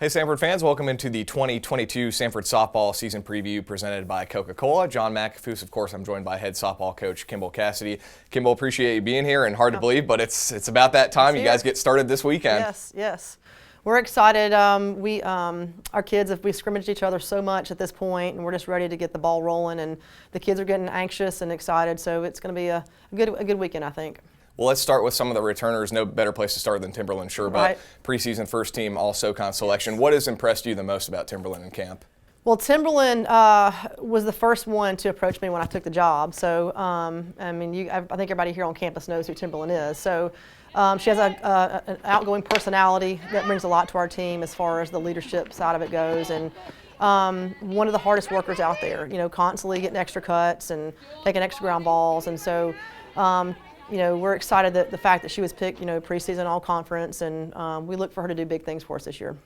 Hey Samford fans, welcome into the 2022 Samford softball season preview presented by Coca-Cola. John McAfoose, of course, I'm joined by head softball coach Kimball Cassady. Kimball, appreciate you being here, and hard to believe, but it's about that time. You guys get started this weekend. Yes. We're excited. Our kids, we scrimmaged each other so much at this point, and we're just ready to get the ball rolling, and the kids are getting anxious and excited, so it's going to be a good weekend, I think. Well, let's start with some of the returners. No better place to start than Timberland, sure, Right. But preseason first team All-SoCon selection. What has impressed you the most about Timberland in camp? Well, Timberland was the first one to approach me when I took the job. So, I think everybody here on campus knows who Timberland is. So, she has an outgoing personality that brings a lot to our team as far as the leadership side of it goes. And one of the hardest workers out there, constantly getting extra cuts and taking extra ground balls. And so, we're excited that the fact that she was picked, preseason all-conference, and we look for her to do big things for us this year.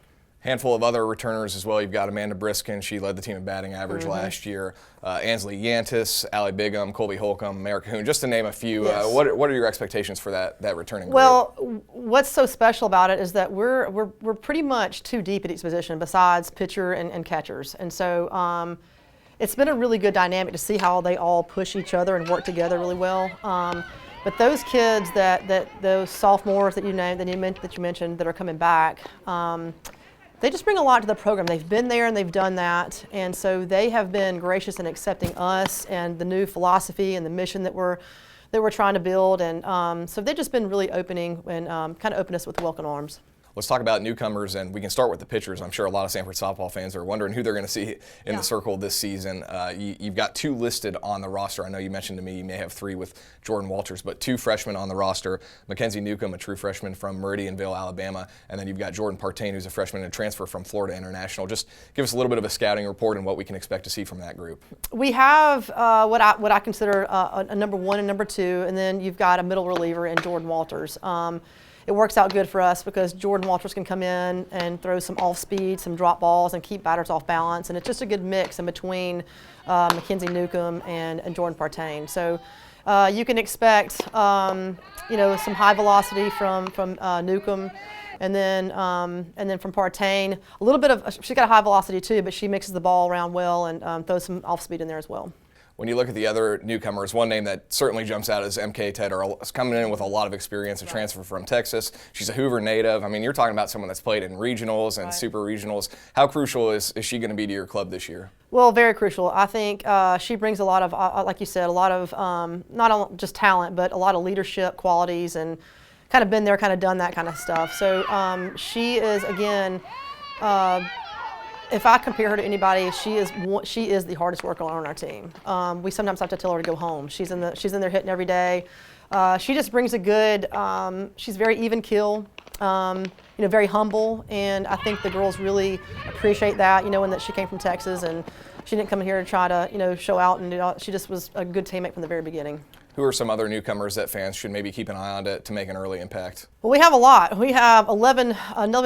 Handful of other returners as well. You've got Amanda Briskin. She led the team in batting average last year. Ansley Yantis, Allie Bigham, Colby Holcomb, America Hoon, just to name a few. Yes. What are your expectations for that returning group? Well, what's so special about it is that we're pretty much too deep at each position besides pitcher and catchers. And so it's been a really good dynamic to see how they all push each other and work together really well. But those kids those sophomores that you mentioned that are coming back, they just bring a lot to the program. They've been there and they've done that, and so they have been gracious in accepting us and the new philosophy and the mission that we're trying to build, and so they've just been really opening and kind of opened us with welcome arms. Let's talk about newcomers, and we can start with the pitchers. I'm sure a lot of Samford softball fans are wondering who they're going to see in the circle this season. You've got two listed on the roster. I know you mentioned to me you may have three with Jordan Walters, but two freshmen on the roster. Mackenzie Newcomb, a true freshman from Meridianville, Alabama, and then you've got Jordan Partain, who's a freshman and a transfer from Florida International. Just give us a little bit of a scouting report and what we can expect to see from that group. We have what I consider a number one and number two, and then you've got a middle reliever in Jordan Walters. It works out good for us because Jordan Walters can come in and throw some off speed, some drop balls, and keep batters off balance. And it's just a good mix in between Mackenzie Newcomb and Jordan Partain. So you can expect some high velocity from Newcomb, and then from Partain a little bit of. She's got a high velocity too, but she mixes the ball around well and throws some off speed in there as well. When you look at the other newcomers, one name that certainly jumps out is MK Tedder. Is coming in with a lot of experience, a transfer from Texas. She's a Hoover native. I mean, you're talking about someone that's played in regionals and super regionals. How crucial is she going to be to your club this year? Well, very crucial. I think she brings a lot of, like you said, a lot of not only just talent, but a lot of leadership qualities, and kind of been there, kind of done that kind of stuff. So she is, again, if I compare her to anybody, she is the hardest worker on our team. We sometimes have to tell her to go home. She's in there hitting every day. She just brings a good. She's very even keel, very humble, and I think the girls really appreciate that. And that she came from Texas and she didn't come here to try to show out, and she just was a good teammate from the very beginning. Who are some other newcomers that fans should maybe keep an eye on to make an early impact? Well, we have a lot. We have 11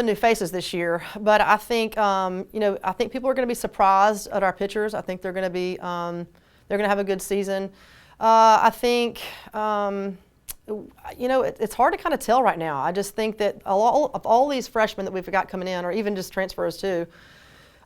new faces this year, but I think people are going to be surprised at our pitchers. I think they're going to have a good season. I think it's hard to kind of tell right now. I just think that all these freshmen that we've got coming in, or even just transfers too,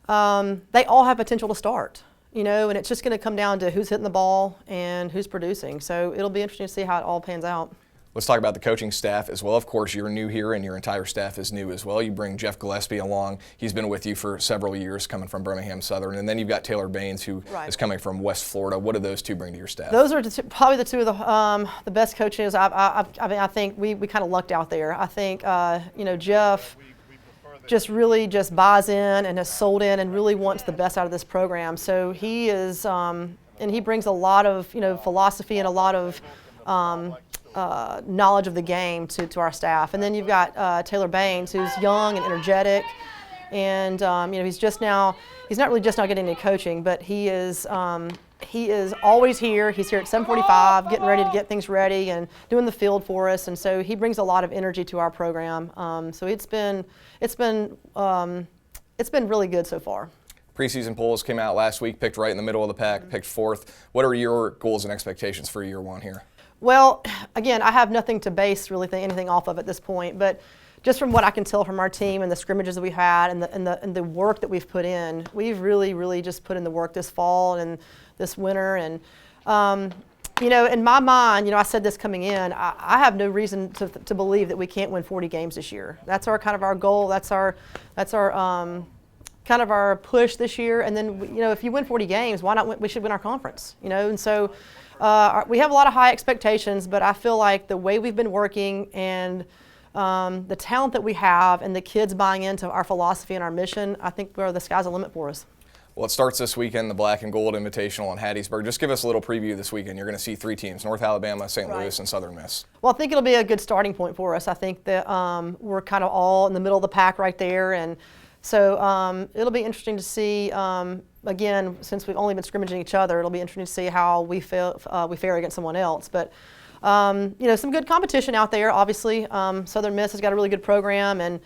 they all have potential to start. And it's just going to come down to who's hitting the ball and who's producing. So it'll be interesting to see how it all pans out. Let's talk about the coaching staff as well. Of course, you're new here and your entire staff is new as well. You bring Jeff Gillespie along. He's been with you for several years, coming from Birmingham Southern. And then you've got Taylor Baines, who is coming from West Florida. What do those two bring to your staff? Those are probably the two of the best coaches. I think we kind of lucked out there. I think, Jeff just really just buys in and has sold in and really wants the best out of this program. So he is, and he brings a lot of, philosophy and a lot of knowledge of the game to our staff. And then you've got Taylor Baines, who's young and energetic, and he's not really just now getting into coaching, but he is always here. He's here at 7:45, getting ready to get things ready and doing the field for us. And so he brings a lot of energy to our program. So it's been really good so far. Preseason polls came out last week, picked right in the middle of the pack, picked fourth. What are your goals and expectations for year one here? Well, again, I have nothing to base really anything off of at this point, but just from what I can tell from our team and the scrimmages that we had and the work that we've put in, we've really just put in the work this fall and this winter. And in my mind, I said this coming in, I have no reason to believe that we can't win 40 games this year. That's our kind of our goal. That's our kind of our push this year. And then, if you win 40 games, why not we should win our conference, And so we have a lot of high expectations, but I feel like the way we've been working and the talent that we have and the kids buying into our philosophy and our mission, I think the sky's the limit for us. Well, it starts this weekend, the Black and Gold Invitational in Hattiesburg. Just give us a little preview this weekend. You're going to see 3 teams, North Alabama, St. Louis, and Southern Miss. Well, I think it'll be a good starting point for us. I think that we're kind of all in the middle of the pack right there. And so it'll be interesting to see, again, since we've only been scrimmaging each other, it'll be interesting to see how we fare against someone else. But some good competition out there, obviously. Southern Miss has got a really good program, and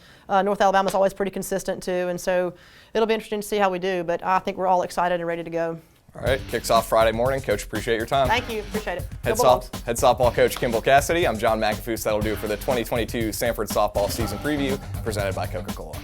North Alabama's always pretty consistent too. And so it'll be interesting to see how we do, but I think we're all excited and ready to go. All right, kicks off Friday morning. Coach, appreciate your time. Thank you, appreciate it. Head softball coach Kimball Cassady. I'm John McAfoose. That'll do it for the 2022 Samford softball season preview presented by Coca-Cola.